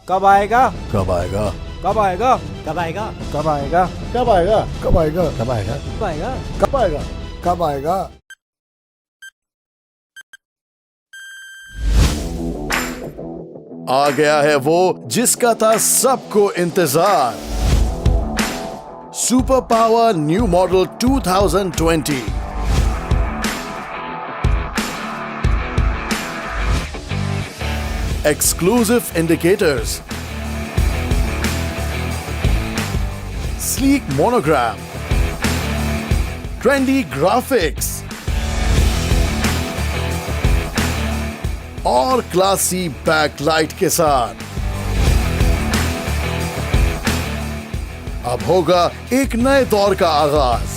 कब आएगा? कब आएगा? कब आएगा? कब आएगा? कब आएगा? कब आएगा? कब आएगा? कब आएगा? कब आएगा? कब आएगा? कब आएगा? आ गया है वो जिसका था सबको इंतजार। Super power new model 2020। Exclusive indicators, sleek monogram, trendy graphics और क्लासी बैकलाइट के साथ अब होगा एक नए दौर का आगाज।